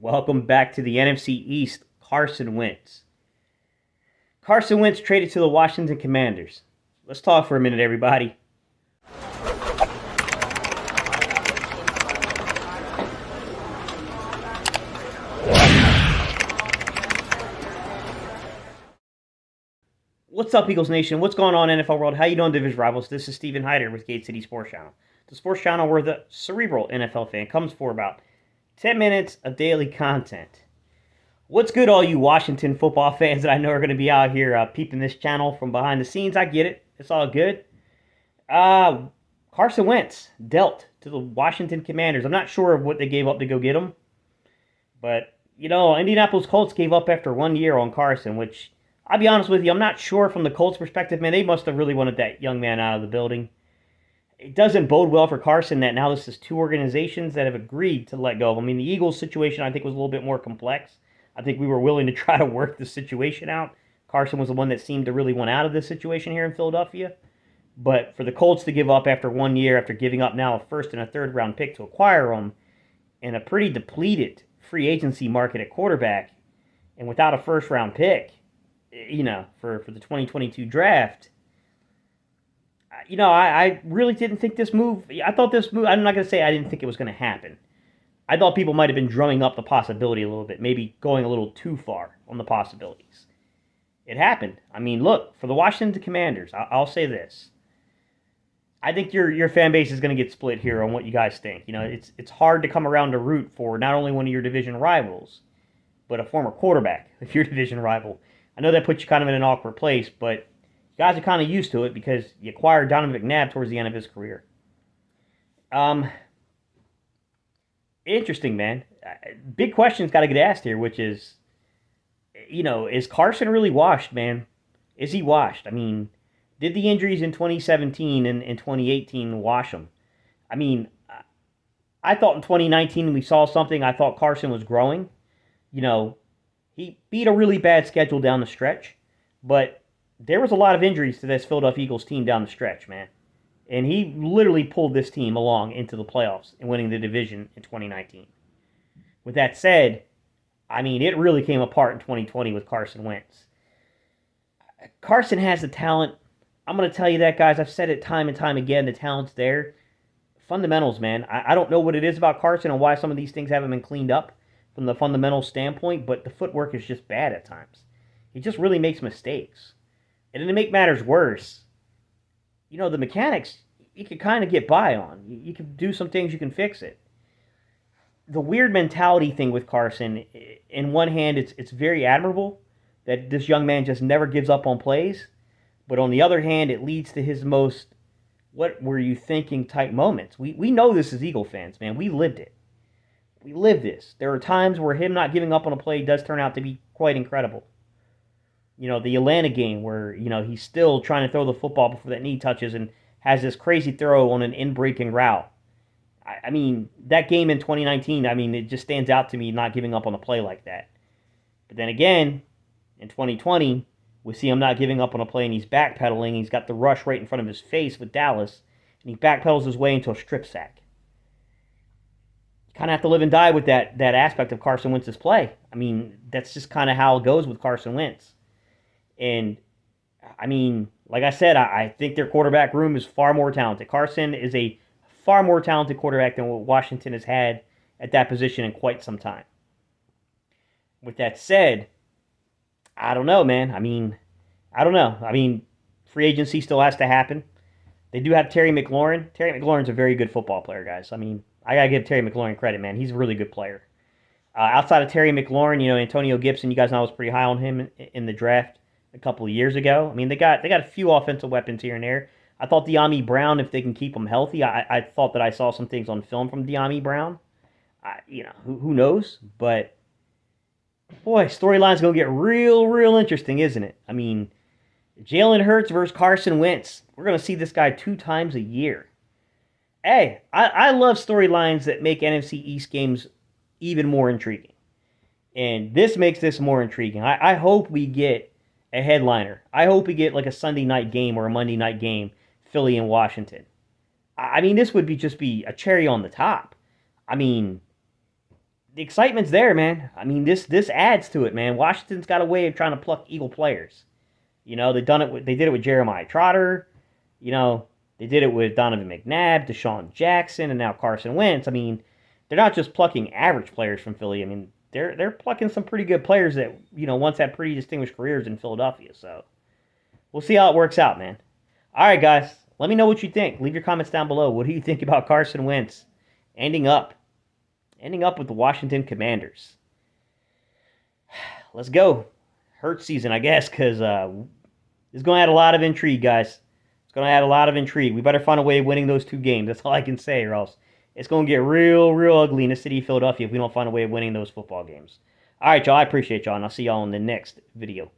Welcome back to the NFC East. Carson Wentz. Carson Wentz traded to the Washington Commanders. Let's talk for a minute, everybody. What's up, Eagles Nation? What's going on, NFL World? How you doing, Division Rivals? This is Steven Hyder with Gate City Sports Channel. The sports channel where the cerebral NFL fan comes for about 10 minutes of daily content. What's good, all you Washington football fans that I know are going to be out here peeping this channel from behind the scenes? I get it. It's all good. Carson Wentz dealt to the Washington Commanders. I'm not sure of what they gave up to go get him. But, Indianapolis Colts gave up after 1 year on Carson, which, I'll be honest with you, I'm not sure from the Colts' perspective. Man, they must have really wanted that young man out of the building. It doesn't bode well for Carson that now this is two organizations that have agreed to let go of him. I mean, the Eagles situation, I think, was a little bit more complex. I think we were willing to try to work the situation out. Carson was the one that seemed to really want out of this situation here in Philadelphia. But for the Colts to give up after 1 year, after giving up now a first and a third round pick to acquire him, in a pretty depleted free agency market at quarterback, and without a first round pick, for the 2022 draft, I really didn't think this move. I thought this move, I'm not going to say I didn't think it was going to happen. I thought people might have been drumming up the possibility a little bit, maybe going a little too far on the possibilities. It happened. I mean, look, for the Washington Commanders, I'll say this. I think your fan base is going to get split here on what you guys think. It's hard to come around to root for not only one of your division rivals, but a former quarterback of your division rival. I know that puts you kind of in an awkward place, but you guys are kind of used to it because you acquired Donovan McNabb towards the end of his career. Interesting, man. Big question's got to get asked here, which is, is Carson really washed, man? Is he washed? I mean, did the injuries in 2017 and 2018 wash him? I mean, I thought in 2019 we saw something. I thought Carson was growing. He beat a really bad schedule down the stretch, but there was a lot of injuries to this Philadelphia Eagles team down the stretch, man. And he literally pulled this team along into the playoffs and winning the division in 2019. With that said, I mean, it really came apart in 2020 with Carson Wentz. Carson has the talent. I'm going to tell you that, guys. I've said it time and time again. The talent's there. Fundamentals, man. I don't know what it is about Carson and why some of these things haven't been cleaned up from the fundamental standpoint, but the footwork is just bad at times. He just really makes mistakes. And to make matters worse, the mechanics, you can kind of get by on. You can do some things, you can fix it. The weird mentality thing with Carson, in one hand, it's very admirable that this young man just never gives up on plays. But on the other hand, it leads to his most, what were you thinking type moments. We know this as Eagle fans, man. We lived it. We lived this. There are times where him not giving up on a play does turn out to be quite incredible. The Atlanta game where, he's still trying to throw the football before that knee touches and has this crazy throw on an in-breaking route. I mean, that game in 2019, it just stands out to me not giving up on a play like that. But then again, in 2020, we see him not giving up on a play and he's backpedaling. He's got the rush right in front of his face with Dallas, and he backpedals his way into a strip sack. You kind of have to live and die with that aspect of Carson Wentz's play. I mean, that's just kind of how it goes with Carson Wentz. And, like I said, I think their quarterback room is far more talented. Carson is a far more talented quarterback than what Washington has had at that position in quite some time. With that said, I don't know, man. I don't know. Free agency still has to happen. They do have Terry McLaurin. Terry McLaurin's a very good football player, guys. I got to give Terry McLaurin credit, man. He's a really good player. Outside of Terry McLaurin, Antonio Gibson, you guys know I was pretty high on him in the draft a couple of years ago. They got a few offensive weapons here and there. I thought De'Ami Brown, if they can keep him healthy, I thought that I saw some things on film from De'Ami Brown. Who knows? But, boy, storyline's going to get real interesting, isn't it? Jalen Hurts versus Carson Wentz. We're going to see this guy 2 times a year. Hey, I love storylines that make NFC East games even more intriguing. And this makes this more intriguing. I hope we get a headliner. I hope we get like a Sunday night game or a Monday night game, Philly and Washington. This would just be a cherry on the top. the excitement's there, man. I mean, this adds to it, man. Washington's got a way of trying to pluck Eagle players. You know, they did it with Jeremiah Trotter. You know, they did it with Donovan McNabb, Deshaun Jackson, and now Carson Wentz. I mean, they're not just plucking average players from Philly. I mean, they're plucking some pretty good players that, you know, once had pretty distinguished careers in Philadelphia. So we'll see how it works out, man. All right, guys. Let me know what you think. Leave your comments down below. What do you think about Carson Wentz ending up with the Washington Commanders? Let's go. Hurts season, I guess, because it's going to add a lot of intrigue, guys. It's going to add a lot of intrigue. We better find a way of winning those 2 games. That's all I can say, or else it's going to get real, real ugly in the city of Philadelphia if we don't find a way of winning those football games. All right, y'all. I appreciate y'all, and I'll see y'all in the next video.